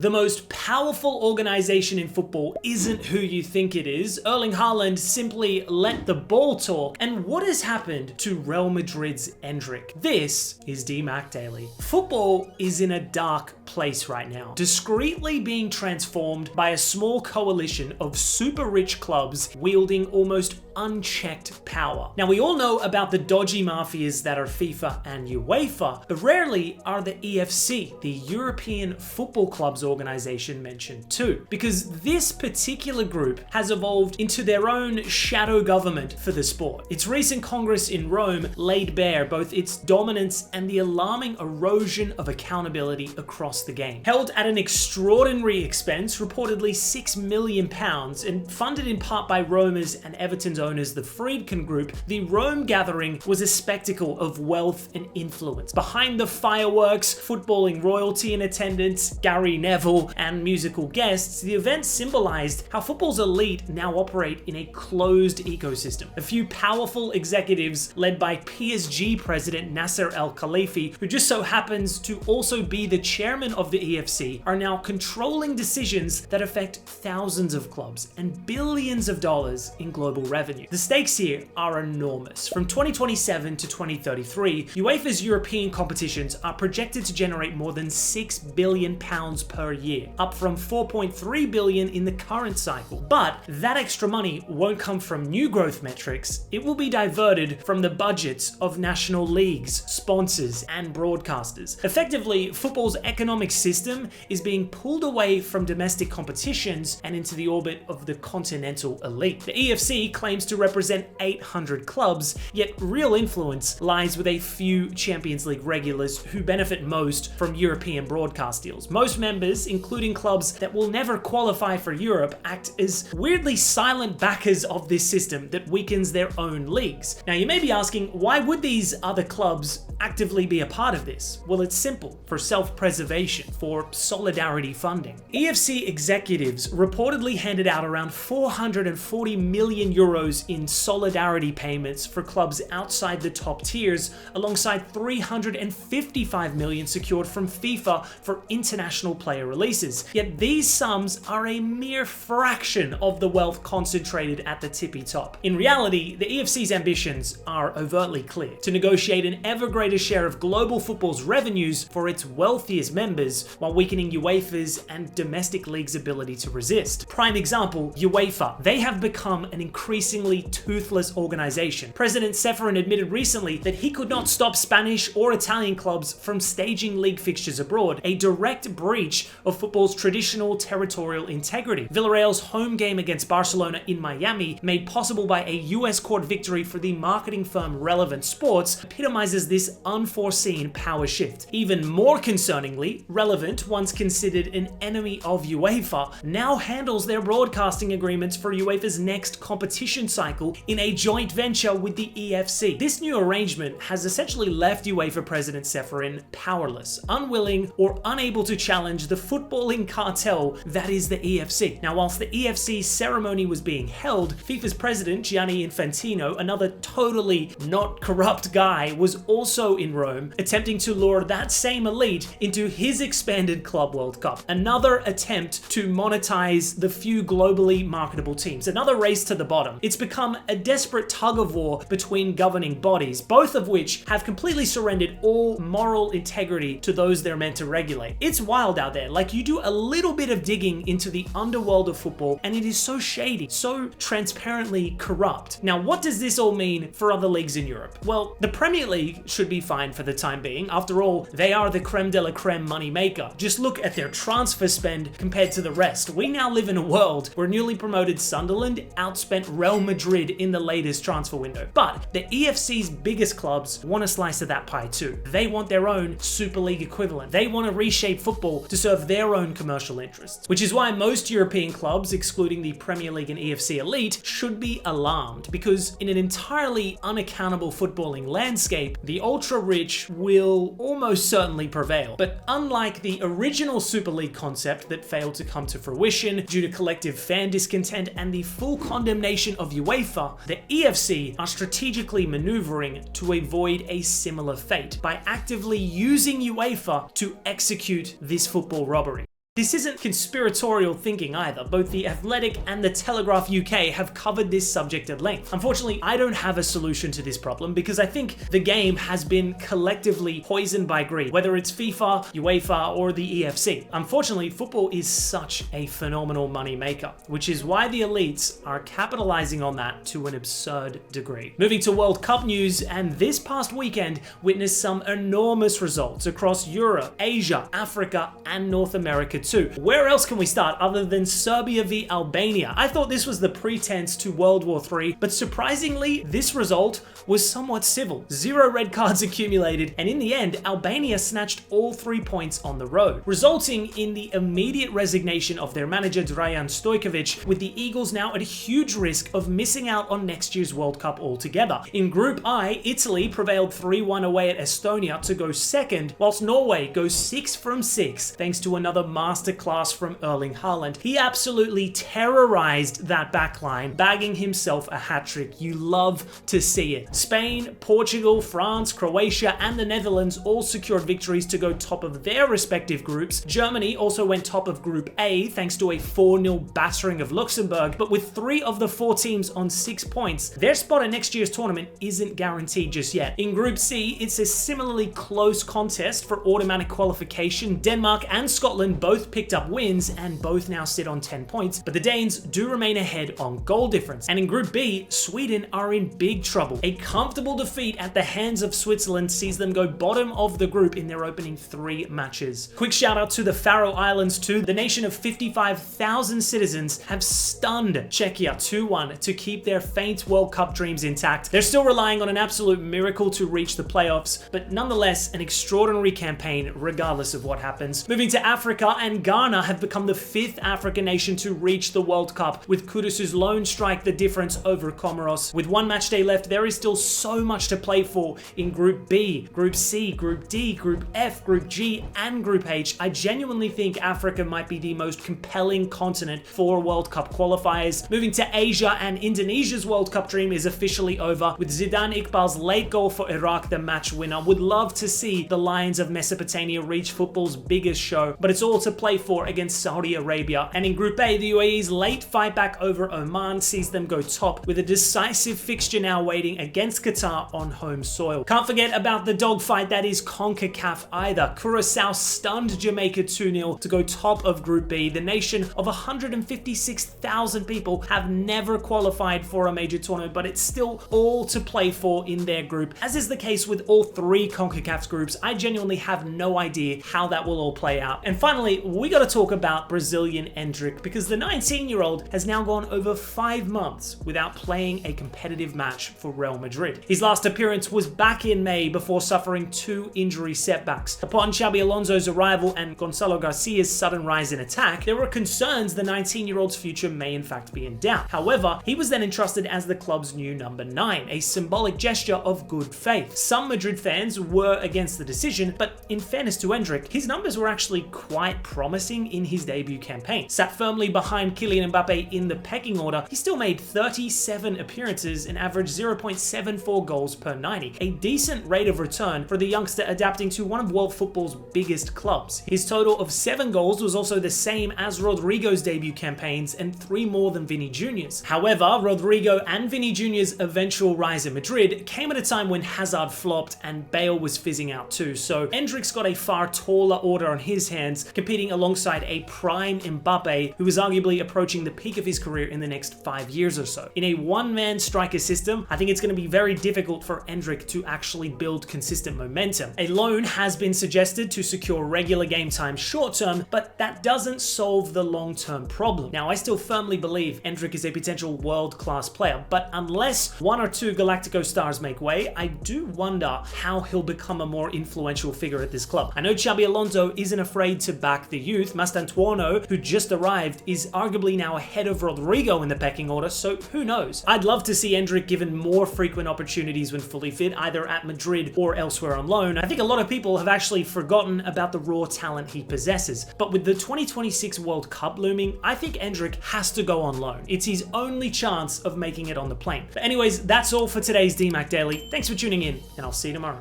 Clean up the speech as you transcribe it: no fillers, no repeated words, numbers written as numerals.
The most powerful organization in football isn't who you think it is. Erling Haaland simply let the ball talk. And what has happened to Real Madrid's Endrick? This is DMAC Daily. Football is in a dark place right now, discreetly being transformed by a small coalition of super rich clubs wielding almost unchecked power. Now, we all know about the dodgy mafias that are FIFA and UEFA, but rarely are the EFC, the European Football Clubs organization, mentioned too, because this particular group has evolved into their own shadow government for the sport. Its recent Congress in Rome laid bare both its dominance and the alarming erosion of accountability across the game. Held at an extraordinary expense, reportedly £6 million, and funded in part by Roma's and Everton's owners, the Friedkin Group, the Rome gathering was a spectacle of wealth and influence. Behind the fireworks, footballing royalty in attendance, Gary Neville, and musical guests, the event symbolized how football's elite now operate in a closed ecosystem. A few powerful executives led by PSG president Nasser Al-Khelaifi, who just so happens to also be the chairman of the EFC, are now controlling decisions that affect thousands of clubs and billions of dollars in global revenue. The stakes here are enormous. From 2027 to 2033, UEFA's European competitions are projected to generate more than £6 billion per year, up from 4.3 billion in the current cycle. But that extra money won't come from new growth metrics. It will be diverted from the budgets of national leagues, sponsors, and broadcasters. Effectively, football's economic system is being pulled away from domestic competitions and into the orbit of the continental elite. The EFC claims to represent 800 clubs, yet real influence lies with a few Champions League regulars who benefit most from European broadcast deals. Most members, including clubs that will never qualify for Europe, act as weirdly silent backers of this system that weakens their own leagues. Now, you may be asking, why would these other clubs actively be a part of this? Well, it's simple: for self-preservation, for solidarity funding. EFC executives reportedly handed out around 440 million euros in solidarity payments for clubs outside the top tiers, alongside 355 million secured from FIFA for international player releases. Yet these sums are a mere fraction of the wealth concentrated at the tippy top. In reality, the EFC's ambitions are overtly clear: to negotiate an ever greater share of global football's revenues for its wealthiest members, while weakening UEFA's and domestic leagues' ability to resist. Prime example, UEFA. They have become an increasingly toothless organization. President Ceferin admitted recently that he could not stop Spanish or Italian clubs from staging league fixtures abroad, a direct breach of football's traditional territorial integrity. Villarreal's home game against Barcelona in Miami, made possible by a US court victory for the marketing firm Relevant Sports, epitomizes this unforeseen power shift. Even more concerningly, Relevant, once considered an enemy of UEFA, now handles their broadcasting agreements for UEFA's next competition cycle in a joint venture with the EFC. This new arrangement has essentially left UEFA President Ceferin powerless, unwilling, or unable to challenge the footballing cartel that is the EFC. Now, whilst the EFC ceremony was being held, FIFA's president Gianni Infantino, another totally not corrupt guy, was also in Rome, attempting to lure that same elite into his expanded Club World Cup. Another attempt to monetize the few globally marketable teams. Another race to the bottom. It's become a desperate tug of war between governing bodies, both of which have completely surrendered all moral integrity to those they're meant to regulate. It's wild out there. Like, you do a little bit of digging into the underworld of football, and it is so shady, so transparently corrupt. Now, what does this all mean for other leagues in Europe? Well, the Premier League should be fine for the time being. After all, they are the creme de la creme money maker. Just look at their transfer spend compared to the rest. We now live in a world where newly promoted Sunderland outspent Real Madrid in the latest transfer window. But the EFC's biggest clubs want a slice of that pie too. They want their own Super League equivalent. They want to reshape football to serve their own commercial interests, which is why most European clubs, excluding the Premier League and EFC elite, should be alarmed, because in an entirely unaccountable footballing landscape, the ultra-rich will almost certainly prevail. But unlike the original Super League concept that failed to come to fruition due to collective fan discontent and the full condemnation of UEFA, the EFC are strategically maneuvering to avoid a similar fate by actively using UEFA to execute this football robbery. This isn't conspiratorial thinking either. Both The Athletic and The Telegraph UK have covered this subject at length. Unfortunately, I don't have a solution to this problem because I think the game has been collectively poisoned by greed, whether it's FIFA, UEFA, or the EFC. Unfortunately, football is such a phenomenal money maker, which is why the elites are capitalizing on that to an absurd degree. Moving to World Cup news, and this past weekend witnessed some enormous results across Europe, Asia, Africa, and North America too. Where else can we start other than Serbia v Albania? I thought this was the pretense to World War III, but surprisingly, this result was somewhat civil. 0 red cards accumulated, and in the end, Albania snatched all 3 points on the road, resulting in the immediate resignation of their manager Dragan Stojkovic, with the Eagles now at a huge risk of missing out on next year's World Cup altogether. In Group I, Italy prevailed 3-1 away at Estonia to go second, whilst Norway goes 6 from 6 thanks to another masterclass from Erling Haaland. He absolutely terrorized that backline, bagging himself a hat-trick. You love to see it. Spain, Portugal, France, Croatia, and the Netherlands all secured victories to go top of their respective groups. Germany also went top of Group A thanks to a 4-0 battering of Luxembourg, but with 3 of the 4 teams on 6 points, their spot at next year's tournament isn't guaranteed just yet. In Group C, it's a similarly close contest for automatic qualification. Denmark and Scotland both picked up wins and both now sit on 10 points, but the Danes do remain ahead on goal difference. And in Group B, Sweden are in big trouble. A comfortable defeat at the hands of Switzerland sees them go bottom of the group in their opening 3 matches. Quick shout out to the Faroe Islands too. The nation of 55,000 citizens have stunned Czechia 2-1 to keep their faint World Cup dreams intact. They're still relying on an absolute miracle to reach the playoffs, but nonetheless an extraordinary campaign regardless of what happens. Moving to Africa, and Ghana have become the 5th African nation to reach the World Cup, with Kudus' lone strike the difference over Comoros. With 1 match day left, there is still so much to play for in Group B, Group C, Group D, Group F, Group G, and Group H. I genuinely think Africa might be the most compelling continent for World Cup qualifiers. Moving to Asia, and Indonesia's World Cup dream is officially over, with Zidane Iqbal's late goal for Iraq the match winner. Would love to see the Lions of Mesopotamia reach football's biggest show, but it's all to play for against Saudi Arabia. And in Group A, the UAE's late fight back over Oman sees them go top, with a decisive fixture now waiting against Qatar on home soil. Can't forget about the dogfight that is Concacaf either. Curacao stunned Jamaica 2-0 to go top of Group B. The nation of 156,000 people have never qualified for a major tournament, but it's still all to play for in their group. As is the case with all 3 Concacaf's groups, I genuinely have no idea how that will all play out. And finally, we got to talk about Brazilian Endrick, because the 19-year-old has now gone over 5 months without playing a competitive match for Real Madrid. His last appearance was back in May before suffering 2 injury setbacks. Upon Xabi Alonso's arrival and Gonçalo Garcia's sudden rise in attack, there were concerns the 19-year-old's future may in fact be in doubt. However, he was then entrusted as the club's new number 9, a symbolic gesture of good faith. Some Madrid fans were against the decision, but in fairness to Endrick, his numbers were actually quite promising in his debut campaign. Sat firmly behind Kylian Mbappe in the pecking order, he still made 37 appearances and averaged 0.74 goals per 90, a decent rate of return for the youngster adapting to one of world football's biggest clubs. His total of 7 goals was also the same as Rodrigo's debut campaigns and 3 more than Vini Jr.'s. However, Rodrigo and Vini Jr.'s eventual rise in Madrid came at a time when Hazard flopped and Bale was fizzing out too, so Endrick's got a far taller order on his hands, competing alongside a prime Mbappe who is arguably approaching the peak of his career in the next 5 years or so. In a one-man striker system, I think it's going to be very difficult for Endrick to actually build consistent momentum. A loan has been suggested to secure regular game time short-term, but that doesn't solve the long-term problem. Now, I still firmly believe Endrick is a potential world-class player, but unless 1 or 2 Galactico stars make way, I do wonder how he'll become a more influential figure at this club. I know Xabi Alonso isn't afraid to back the youth. Mastantuono, who just arrived, is arguably now ahead of Rodrigo in the pecking order, so who knows? I'd love to see Endrick given more frequent opportunities when fully fit, either at Madrid or elsewhere on loan. I think a lot of people have actually forgotten about the raw talent he possesses, but with the 2026 World Cup looming, I think Endrick has to go on loan. It's his only chance of making it on the plane. But anyways, that's all for today's DMAC Daily. Thanks for tuning in, and I'll see you tomorrow.